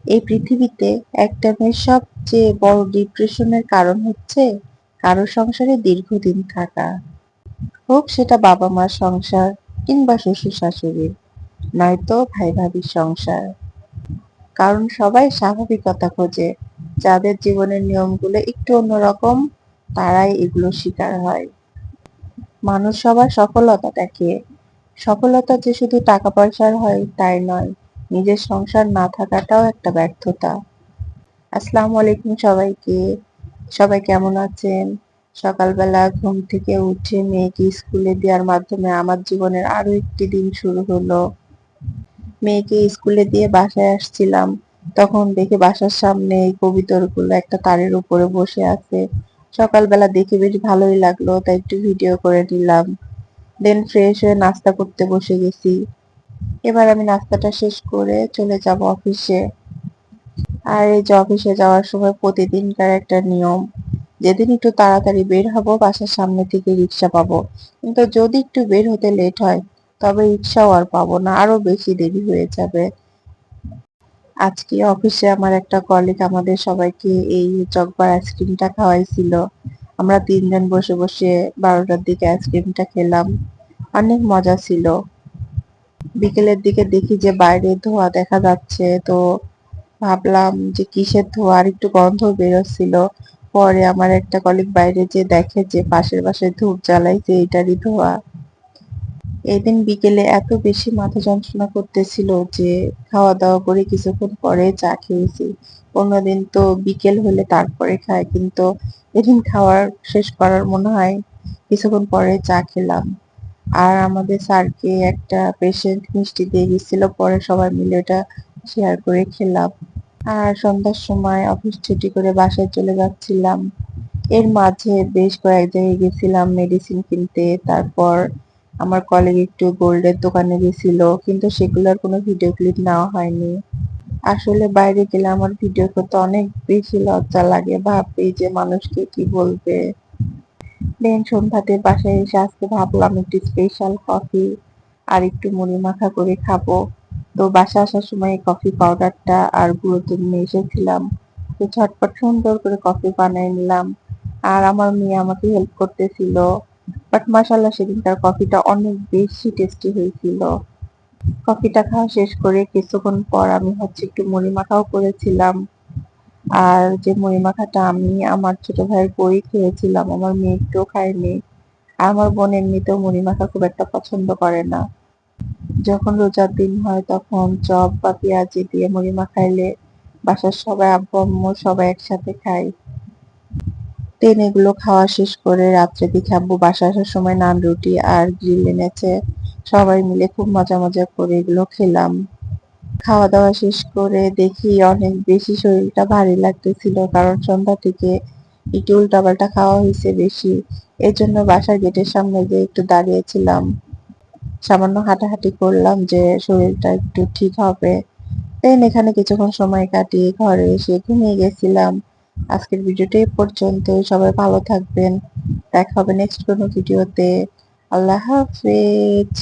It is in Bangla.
এই পৃথিবীতে একটা মেয়ের সবচেয়ে বড় ডিপ্রেশনের কারণ হচ্ছে কারো সংসারে দীর্ঘদিন থাকা। হোক সেটা বাবা মার সংসার কিংবা শ্বশুর শাশুড়ির, নয়তো ভাই ভাবির সংসার। কারণ সবাই স্বাভাবিকতা খোঁজে, যাদের জীবনের নিয়মগুলো একটু অন্যরকম তারাই এগুলো শিকার হয়। মানুষ সবার সফলতা দেখে, সফলতা যে শুধু টাকা পয়সার হয় তাই নয়, নিজের সংসার না থাকাটাও একটা ব্যর্থতা। আসসালামু আলাইকুম সবাইকে। সবাই কেমন আছেন? সকালবেলা ঘুম থেকে উঠে মেয়েকে স্কুলে দেওয়ার মাধ্যমে আমার জীবনের আরো একটি দিন শুরু হলো। মেয়েকে স্কুলে দিয়ে বাসায় আসছিলাম, তখন দেখি বাসার সামনে এই কবুতরগুলো একটা তারের উপরে বসে আছে। সকালবেলা দেখে বেশ ভালোই লাগলো, তাই একটু ভিডিও করে নিলাম। দেন ফ্রেশ হয়ে নাস্তা করতে বসে গেছি। এবার আমি নাস্তাটা শেষ করে চলে যাব অফিসে। আর এই যে অফিসে যাওয়ার সময় প্রতিদিনকার একটা নিয়ম, যেদিন একটু তাড়াতাড়ি বের হব বাসার সামনে থেকে রিক্সা পাবো, কিন্তু যদি একটু বের হতে লেট হয় তবে রিক্সাও আর পাবো না, আরো বেশি দেরি হয়ে যাবে। আজকে অফিসে আমার একটা কলিগ আমাদের সবাইকে এই চকবার আইসক্রিমটা খাওয়াইছিল। আমরা তিনজন বসে বসে 12টার দিকে আইসক্রিমটা খেলাম, অনেক মজা ছিল। বিকেলের দিকে দেখি যে বাইরে ধোঁয়া দেখা যাচ্ছে, তো ভাবলাম যে কিসের ধোঁয়া, আর একটু গন্ধ বেরোচ্ছিল। পরে আমার একটা কলিগ বাইরে যে দেখে যে পাশের বাসায় ধূপ জ্বালাইছে, এটারই ধোঁয়া। এদিন বিকেলে এত বেশি মাথা যন্ত্রণা করতেছিল যে খাওয়া দাওয়া করে কিছুক্ষণ পরে চা খেয়েছি। অন্যদিন তো বিকেল হলে তারপরে খায়, কিন্তু এদিন খাওয়ার শেষ করার মনে হয় কিছুক্ষণ পরে চা খেলাম। আর আমাদের স্যারকে একটা পেশেন্ট মিষ্টি দিয়ে গেছিল, পরে সবাই মিলে ওটা শেয়ার করে খেলাম। আর সন্ধ্যার সময় অফিস ছুটি করে বাসায় চলে যাচ্ছিলাম। এর মাঝে বেশ কয়েক জায়গায় গেছিলাম মেডিসিন কিনতে। তারপর আমার কলিগ একটু গোল্ডের দোকানে গেছিল, কিন্তু সেগুলোর কোনো ভিডিও ক্লিপ নেওয়া হয়নি। আসলে বাইরে গেলে আমার ভিডিও করতে অনেক বেশি লজ্জা লাগে, ভাবি যে মানুষকে কি বলবে। দেন সন্ধ্যাতে বাসায় এসে আজকে ভাবলাম একটু স্পেশাল কফি আর একটু মুড়ি মাখা করে খাবো। তো বাসা আসার সময় এই কফি পাউডারটা আর গুঁড়ো দুধ নিয়ে এসেছিলাম, তো ঝটপট সুন্দর করে কফি বানিয়ে নিলাম। আর আমার মেয়ে আমাকে হেল্প করতেছিল, বাট মাশাআল্লাহ সেদিনকার কফিটা অনেক বেশি টেস্টি হয়েছিল। কফিটা খাওয়া শেষ করে কিছুক্ষণ পর আমি একটু মুড়ি মাখাও করেছিলাম। আর যে মুড়ি মাখাটা আমি আমার ছোট ভাইয়ের বই খেয়েছিলাম, আমার মেয়ে একটুও খায়নি। আর আমার বোন এমনিতেও মুড়ি মাখা খুব একটা পছন্দ করে না। যখন রোজার দিন হয় তখন চপ বা পেঁয়াজি দিয়ে মুড়ি মাখাইলে বাসার সবাই, আব্বু আম্মু সবাই একসাথে খাই। দেন এগুলো খাওয়া শেষ করে রাত্রে দেখি আব্বু বাসায় আসার সময় নান রুটি আর গ্রিল এনেছে। সবাই মিলে খুব মজা মজা করে এগুলো খেলাম। খাওয়া দাওয়া শেষ করে দেখি অনেক বেশি শরীরটা ভারী লাগতেছিল, কারণ সন্ধ্যা থেকে একটু উল্টাপাল্টা খাওয়া হয়েছে বেশি। এজন্য বাসার গেটের সামনে গিয়ে একটু দাঁড়িয়েছিলাম, সামান্য হাঁটাহাঁটি করলাম যে শরীরটা একটু ঠিক হবে। দেন এখানে কিছুক্ষণ সময় কাটিয়ে ঘরে এসে ঘুমিয়ে গেছিলাম। আজকের ভিডিওটা এই পর্যন্ত। সবাই ভালো থাকবেন, দেখা হবে নেক্সট কোনো ভিডিওতে। আল্লাহ হাফেজ।